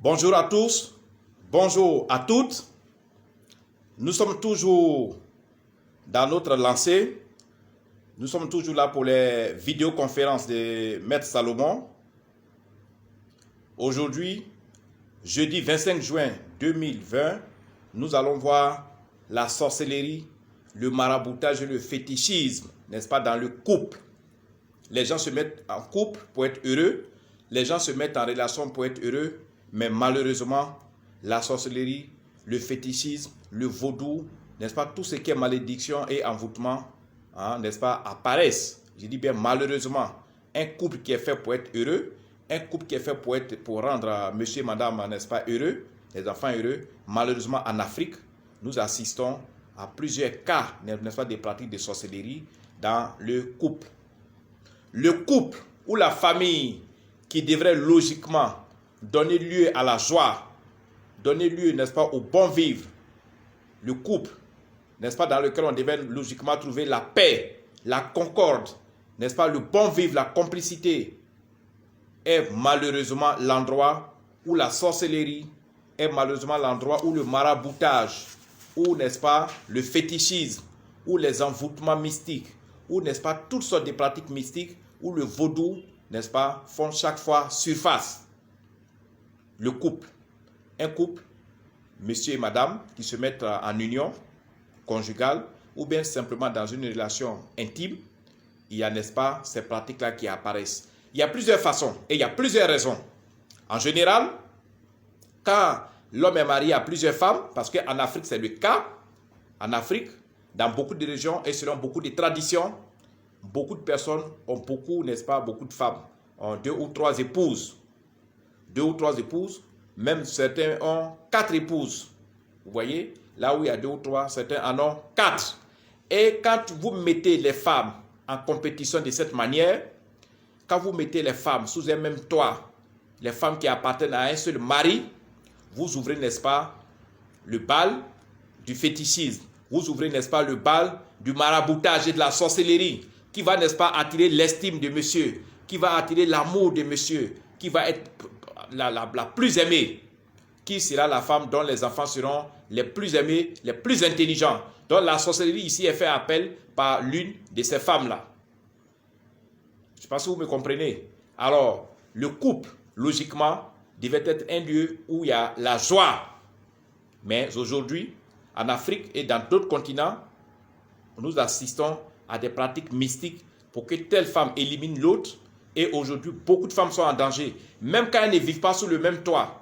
Bonjour à tous, bonjour à toutes. Nous sommes toujours dans notre lancée. Nous sommes toujours là pour les vidéoconférences de Maître Salomon. Aujourd'hui, jeudi 25 juin 2020, nous allons voir la sorcellerie, le maraboutage et le fétichisme, n'est-ce pas, dans le couple. Les gens se mettent en couple pour être heureux, les gens se mettent en relation pour être heureux, mais malheureusement, la sorcellerie, le fétichisme, le vaudou, n'est-ce pas, tout ce qui est malédiction et envoûtement, n'est-ce pas, apparaissent. Je dis bien malheureusement, un couple qui est fait pour être heureux, un couple qui est fait pour rendre monsieur et madame, n'est-ce pas, heureux, les enfants heureux, malheureusement en Afrique, nous assistons à plusieurs cas, n'est-ce pas, des pratiques de sorcellerie dans le couple. Le couple ou la famille qui devrait logiquement donner lieu à la joie, donner lieu, n'est-ce pas, au bon vivre, le couple, n'est-ce pas, dans lequel on devait logiquement trouver la paix, la concorde, n'est-ce pas, le bon vivre, la complicité, est malheureusement l'endroit où la sorcellerie, est malheureusement l'endroit où le maraboutage, où, n'est-ce pas, le fétichisme, où les envoûtements mystiques, où, n'est-ce pas, toutes sortes de pratiques mystiques, où le vaudou, n'est-ce pas, font chaque fois surface. Le couple, un couple, monsieur et madame, qui se mettent en union conjugale, ou bien simplement dans une relation intime, il y a, n'est-ce pas, ces pratiques-là qui apparaissent. Il y a plusieurs façons et il y a plusieurs raisons. En général, quand l'homme est marié à plusieurs femmes, parce qu'en Afrique c'est le cas, en Afrique, dans beaucoup de régions et selon beaucoup de traditions, beaucoup de personnes ont beaucoup, n'est-ce pas, beaucoup de femmes ont 2 ou 3 épouses. 2 ou 3 épouses, même certains ont 4 épouses. Vous voyez, là où il y a 2 ou 3, certains en ont 4. Et quand vous mettez les femmes en compétition de cette manière, quand vous mettez les femmes sous un même toit, les femmes qui appartiennent à un seul mari, vous ouvrez, n'est-ce pas, le bal du fétichisme. Vous ouvrez, n'est-ce pas, le bal du maraboutage et de la sorcellerie, qui va, n'est-ce pas, attirer l'estime de monsieur, qui va attirer l'amour de monsieur, qui va être la plus aimée, qui sera la femme dont les enfants seront les plus aimés, les plus intelligents. Donc la sorcellerie ici est fait appel par l'une de ces femmes-là. Je ne sais pas si vous me comprenez. Alors, le couple, logiquement, devait être un lieu où il y a la joie. Mais aujourd'hui, en Afrique et dans d'autres continents, nous assistons à des pratiques mystiques pour que telle femme élimine l'autre. Et aujourd'hui, beaucoup de femmes sont en danger, même quand elles ne vivent pas sous le même toit.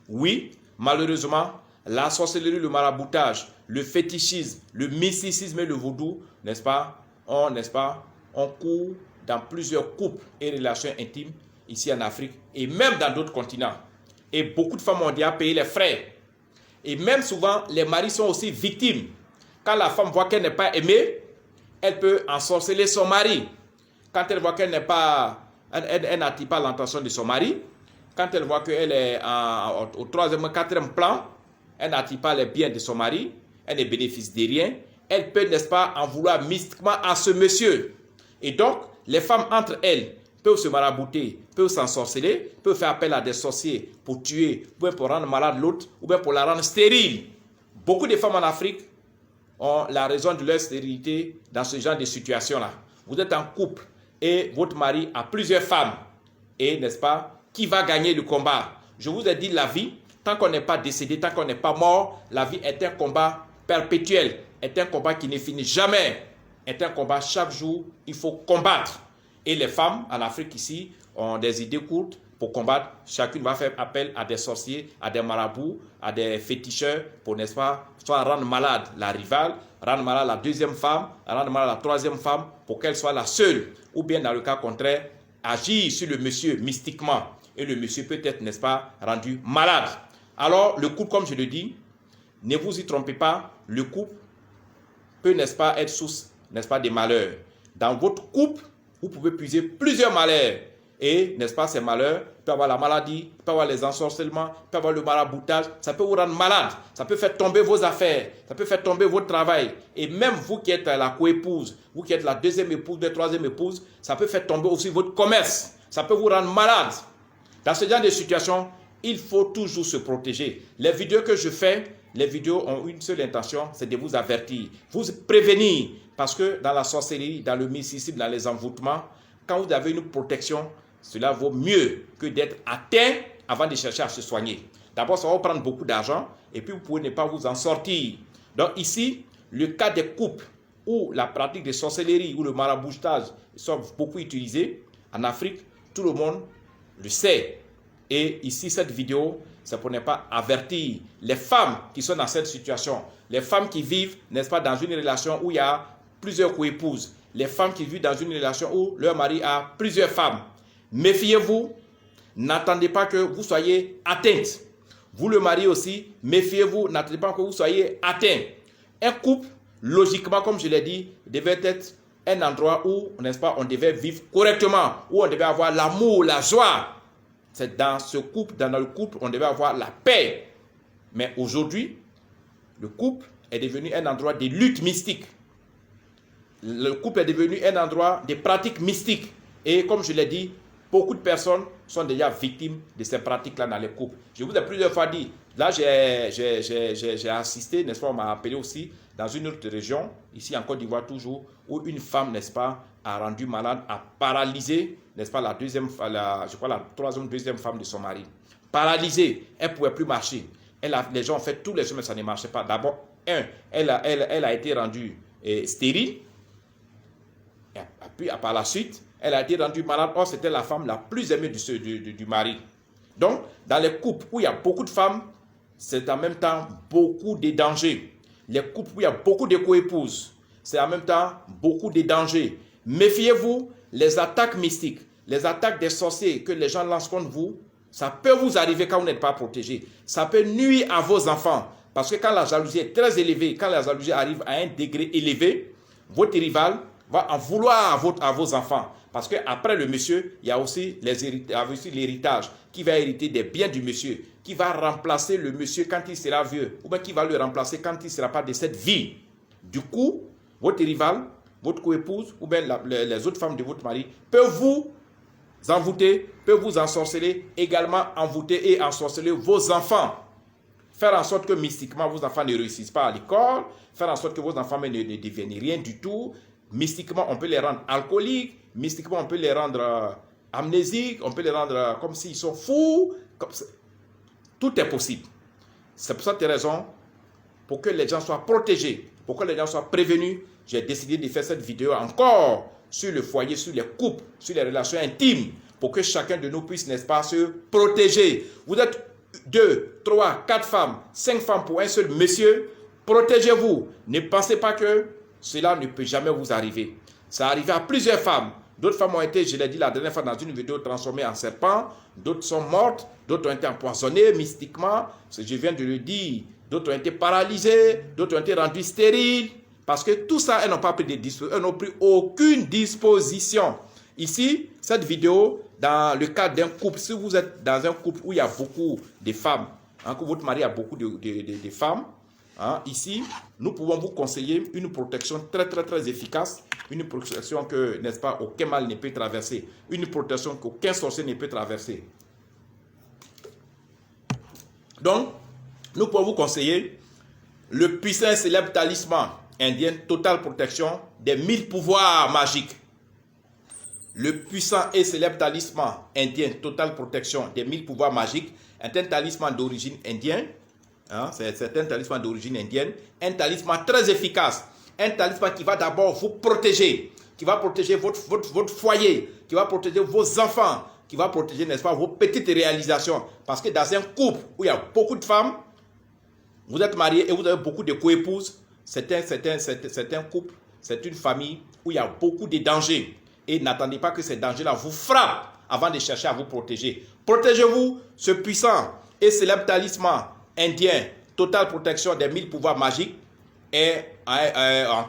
Oui, malheureusement, la sorcellerie, le maraboutage, le fétichisme, le mysticisme et le vaudou, n'est-ce pas, on court dans plusieurs couples et relations intimes ici en Afrique et même dans d'autres continents. Et beaucoup de femmes ont déjà payé les frais. Et même souvent, les maris sont aussi victimes. Quand la femme voit qu'elle n'est pas aimée, elle peut ensorceler son mari. Quand elle voit qu'elle n'est pas, elle n'attire pas l'attention de son mari, quand elle voit qu'elle est au 3e, 4e plan, elle n'attire pas les biens de son mari, elle ne bénéficie de rien, elle peut, n'est-ce pas, en vouloir mystiquement à ce monsieur. Et donc, les femmes entre elles peuvent se marabouter, peuvent s'ensorceler, peuvent faire appel à des sorciers pour tuer, ou bien pour rendre malade l'autre, ou bien pour la rendre stérile. Beaucoup de femmes en Afrique ont la raison de leur stérilité dans ce genre de situation-là. Vous êtes en couple et votre mari a plusieurs femmes. Et, n'est-ce pas, qui va gagner le combat? Je vous ai dit, la vie, tant qu'on n'est pas décédé, tant qu'on n'est pas mort, la vie est un combat perpétuel, est un combat qui ne finit jamais, est un combat chaque jour, il faut combattre. Et les femmes en Afrique ici ont des idées courtes pour combattre. Chacune va faire appel à des sorciers, à des marabouts, à des féticheurs pour, n'est-ce pas, soit rendre malade la rivale, rendre malade la 2e femme, rendre malade la 3e femme pour qu'elle soit la seule. Ou bien dans le cas contraire, agir sur le monsieur mystiquement. Et le monsieur peut être, n'est-ce pas, rendu malade. Alors, le couple, comme je le dis, ne vous y trompez pas, le couple peut, n'est-ce pas, être source, n'est-ce pas, des malheurs. Dans votre couple, vous pouvez puiser plusieurs malheurs. Et, n'est-ce pas, ces malheurs, il peut avoir la maladie, il peut avoir les ensorcellements, il peut avoir le maraboutage, ça peut vous rendre malade, ça peut faire tomber vos affaires, ça peut faire tomber votre travail. Et même vous qui êtes la coépouse, vous qui êtes la 2e épouse, la 3e épouse, ça peut faire tomber aussi votre commerce, ça peut vous rendre malade. Dans ce genre de situation, il faut toujours se protéger. Les vidéos que je fais, les vidéos ont une seule intention, c'est de vous avertir, vous prévenir. Parce que dans la sorcellerie, dans le mysticisme, dans les envoûtements, quand vous avez une protection, cela vaut mieux que d'être atteint avant de chercher à se soigner. D'abord, ça va vous prendre beaucoup d'argent et puis vous pouvez ne pas vous en sortir. Donc ici, le cas des couples où la pratique de sorcellerie ou le maraboutage sont beaucoup utilisés en Afrique, tout le monde le sait. Et ici, cette vidéo, c'est pour ne pas avertir les femmes qui sont dans cette situation. Les femmes qui vivent, n'est-ce pas, dans une relation où il y a plusieurs co-épouses. Les femmes qui vivent dans une relation où leur mari a plusieurs femmes. Méfiez-vous, n'attendez pas que vous soyez atteinte. Vous le mari aussi, méfiez-vous, n'attendez pas que vous soyez atteint. Un couple, logiquement, comme je l'ai dit, devait être un endroit où, n'est-ce pas, on devait vivre correctement, où on devait avoir l'amour, la joie. C'est dans ce couple, dans le couple, on devait avoir la paix. Mais aujourd'hui, le couple est devenu un endroit de lutte mystique. Le couple est devenu un endroit de pratiques mystiques. Et comme je l'ai dit, beaucoup de personnes sont déjà victimes de ces pratiques-là dans les couples. Je vous ai plusieurs fois dit, là j'ai assisté, n'est-ce pas, on m'a appelé aussi dans une autre région, ici en Côte d'Ivoire toujours, où une femme, n'est-ce pas, a rendu malade, a paralysé, n'est-ce pas, je crois la deuxième femme de son mari. Paralysée, elle ne pouvait plus marcher. Les gens ont fait tous les chemins, ça ne marchait pas. D'abord, elle a été rendue stérile, et puis par la suite, elle a été rendue malade. Or, c'était la femme la plus aimée du mari. Donc, dans les couples où il y a beaucoup de femmes, c'est en même temps beaucoup de dangers. Les couples où il y a beaucoup de co-épouses, c'est en même temps beaucoup de dangers. Méfiez-vous, les attaques mystiques, les attaques des sorciers que les gens lancent contre vous, ça peut vous arriver quand vous n'êtes pas protégé. Ça peut nuire à vos enfants. Parce que quand la jalousie est très élevée, quand la jalousie arrive à un degré élevé, votre rival va en vouloir à vos enfants. Parce qu'après le monsieur, il y a aussi l'héritage qui va hériter des biens du monsieur, qui va remplacer le monsieur quand il sera vieux, ou bien qui va le remplacer quand il ne sera pas de cette vie. Du coup, votre rival, votre coépouse, ou bien les autres femmes de votre mari peuvent vous envoûter, peuvent vous ensorceler, également envoûter et ensorceler vos enfants. Faire en sorte que mystiquement vos enfants ne réussissent pas à l'école, faire en sorte que vos enfants ne deviennent rien du tout. Mystiquement, on peut les rendre alcooliques, mystiquement, on peut les rendre amnésiques, on peut les rendre comme s'ils sont fous. Tout est possible. C'est pour cette raison, pour que les gens soient protégés, pour que les gens soient prévenus, j'ai décidé de faire cette vidéo encore sur le foyer, sur les couples, sur les relations intimes, pour que chacun de nous puisse, n'est-ce pas, se protéger. Vous êtes 2, 3, 4 femmes, 5 femmes pour un seul monsieur, protégez-vous. Ne pensez pas que cela ne peut jamais vous arriver. Ça arrive à plusieurs femmes. D'autres femmes ont été, je l'ai dit la dernière fois dans une vidéo, transformées en serpents. D'autres sont mortes. D'autres ont été empoisonnées mystiquement. Je viens de le dire. D'autres ont été paralysées. D'autres ont été rendues stériles. Parce que tout ça, elles n'ont pas pris de disposition. Elles n'ont pris aucune disposition. Ici, cette vidéo, dans le cadre d'un couple, si vous êtes dans un couple où il y a beaucoup de femmes, que votre mari a beaucoup de femmes, ici, nous pouvons vous conseiller une protection très efficace, une protection que, n'est-ce pas, aucun mal ne peut traverser, une protection qu'aucun sorcier ne peut traverser. Donc, nous pouvons vous conseiller le puissant et célèbre talisman indien Total Protection des 1000 pouvoirs magiques. Le puissant et célèbre talisman indien Total Protection des 1000 pouvoirs magiques est un talisman d'origine indienne. C'est un talisman d'origine indienne, un talisman très efficace, un talisman qui va d'abord vous protéger, qui va protéger votre foyer, qui va protéger vos enfants, qui va protéger, n'est-ce pas, vos petites réalisations. Parce que dans un couple où il y a beaucoup de femmes, vous êtes mariés et vous avez beaucoup de co-épouses, c'est un couple, c'est une famille où il y a beaucoup de dangers. Et n'attendez pas que ces dangers-là vous frappent avant de chercher à vous protéger. Protégez-vous, ce puissant et célèbre talisman indien, Total Protection des 1000 pouvoirs magiques, est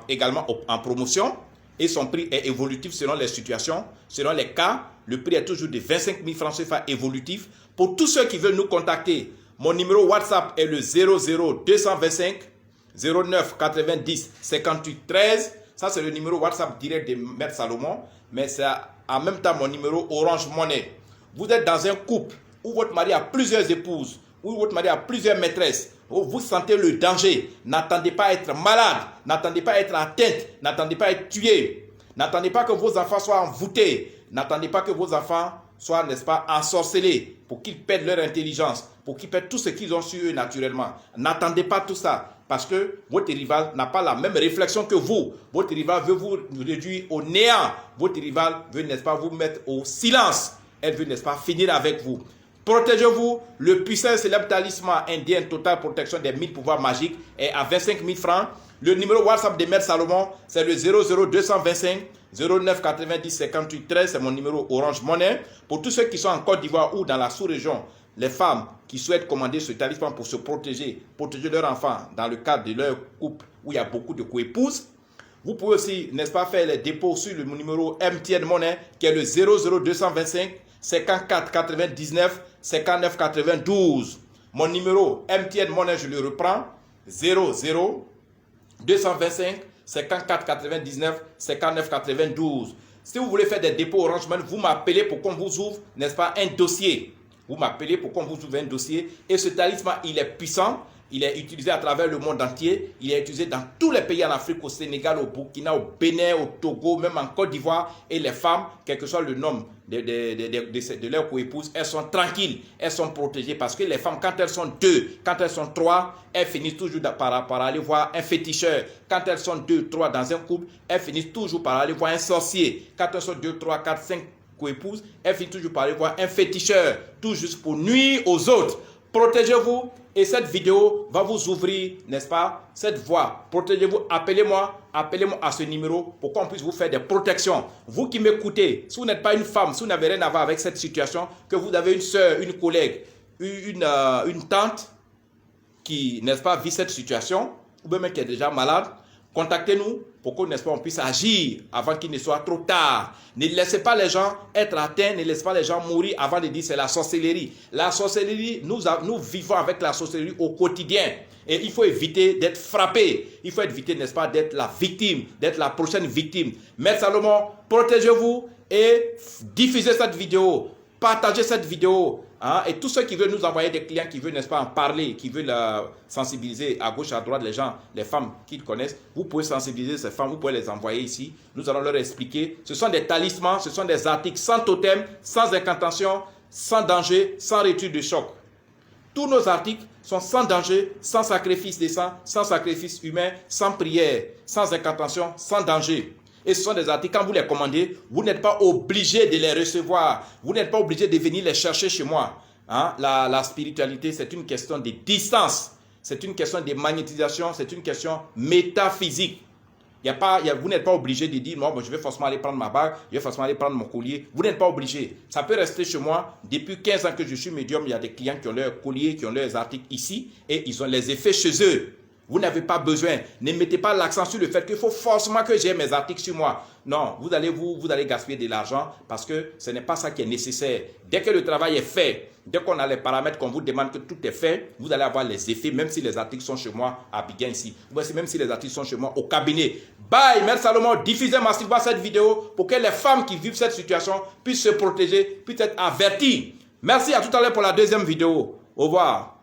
également en promotion et son prix est évolutif selon les situations, selon les cas. Le prix est toujours de 25 000 francs CFA évolutif. Pour tous ceux qui veulent nous contacter, mon numéro WhatsApp est le 00 225 09 90 58 13. Ça, c'est le numéro WhatsApp direct de Maître Salomon, mais c'est en même temps mon numéro Orange Money. Vous êtes dans un couple où votre mari a plusieurs épouses, où votre mari a plusieurs maîtresses, où vous sentez le danger, n'attendez pas à être malade, n'attendez pas à être atteinte, n'attendez pas à être tué, n'attendez pas que vos enfants soient envoûtés, n'attendez pas que vos enfants soient, n'est-ce pas, ensorcelés pour qu'ils perdent leur intelligence, pour qu'ils perdent tout ce qu'ils ont sur eux naturellement. N'attendez pas tout ça parce que votre rival n'a pas la même réflexion que vous. Votre rival veut vous réduire au néant. Votre rival veut, n'est-ce pas, vous mettre au silence. Elle veut, n'est-ce pas, finir avec vous. Protégez-vous. Le puissant célèbre talisman indien Total Protection des 1000 pouvoirs magiques est à 25 000 francs. Le numéro WhatsApp de Maître Salomon, c'est le 00225 09 90 58 13. C'est mon numéro Orange Money. Pour tous ceux qui sont en Côte d'Ivoire ou dans la sous-région, les femmes qui souhaitent commander ce talisman pour se protéger, protéger leurs enfants dans le cadre de leur couple où il y a beaucoup de coépouses, vous pouvez aussi, n'est-ce pas, faire les dépôts sur le numéro MTN Money qui est le 00225 54 99 59 92. Mon numéro MTN Money, je le reprends, 00225 54 99 59 92. Si vous voulez faire des dépôts Orange Money, vous m'appelez pour qu'on vous ouvre, n'est-ce pas, un dossier. Vous m'appelez pour qu'on vous ouvre un dossier. Et ce talisman, il est puissant. Il est utilisé à travers le monde entier. Il est utilisé dans tous les pays en Afrique, au Sénégal, au Burkina, au Bénin, au Togo, même en Côte d'Ivoire. Et les femmes, quel que soit le nom de leur coépouse, elles sont tranquilles, elles sont protégées. Parce que les femmes, quand elles sont deux, quand elles sont trois, elles finissent toujours par aller voir un féticheur. Quand elles sont deux, trois dans un couple, elles finissent toujours par aller voir un sorcier. Quand elles sont deux, trois, quatre, cinq coépouse, elle finit toujours par aller voir un féticheur, tout juste pour nuire aux autres. Protégez-vous et cette vidéo va vous ouvrir, n'est-ce pas, cette voie. Protégez-vous, appelez-moi à ce numéro pour qu'on puisse vous faire des protections. Vous qui m'écoutez, si vous n'êtes pas une femme, si vous n'avez rien à voir avec cette situation, que vous avez une soeur, une collègue, une tante qui, n'est-ce pas, vit cette situation, ou même qui est déjà malade, contactez-nous pour qu'on, n'est-ce pas, on puisse agir avant qu'il ne soit trop tard. Ne laissez pas les gens être atteints, ne laissez pas les gens mourir avant de dire c'est la sorcellerie. La sorcellerie, nous vivons avec la sorcellerie au quotidien. Et il faut éviter d'être frappé. Il faut éviter, n'est-ce pas, d'être la victime, d'être la prochaine victime. Maître Salomon, protégez-vous et diffusez cette vidéo. Partagez cette vidéo. Hein, et tous ceux qui veulent nous envoyer des clients, qui veulent, n'est-ce pas, en parler, qui veulent sensibiliser à gauche, à droite les gens, les femmes qu'ils connaissent, vous pouvez sensibiliser ces femmes, vous pouvez les envoyer ici. Nous allons leur expliquer. Ce sont des talismans, ce sont des articles sans totem, sans incantation, sans danger, sans rupture de choc. Tous nos articles sont sans danger, sans sacrifice de sang, sans sacrifice humain, sans prière, sans incantation, sans danger. Et ce sont des articles, quand vous les commandez, vous n'êtes pas obligé de les recevoir. Vous n'êtes pas obligé de venir les chercher chez moi. Hein? La spiritualité, c'est une question de distance. C'est une question de magnétisation. C'est une question métaphysique. Vous n'êtes pas obligé de dire, non, bon, je vais forcément aller prendre ma bague, je vais forcément aller prendre mon collier. Vous n'êtes pas obligé. Ça peut rester chez moi. Depuis 15 ans que je suis médium, il y a des clients qui ont leurs colliers, qui ont leurs articles ici, et ils ont les effets chez eux. Vous n'avez pas besoin. Ne mettez pas l'accent sur le fait qu'il faut forcément que j'ai mes articles sur moi. Non, vous allez gaspiller de l'argent parce que ce n'est pas ça qui est nécessaire. Dès que le travail est fait, dès qu'on a les paramètres, qu'on vous demande que tout est fait, vous allez avoir les effets, même si les articles sont chez moi à Abidjan ici. Même si les articles sont chez moi au cabinet. Bye, Maître Salomon, diffusez massivement cette vidéo pour que les femmes qui vivent cette situation puissent se protéger, puissent être averties. Merci, à tout à l'heure pour la deuxième vidéo. Au revoir.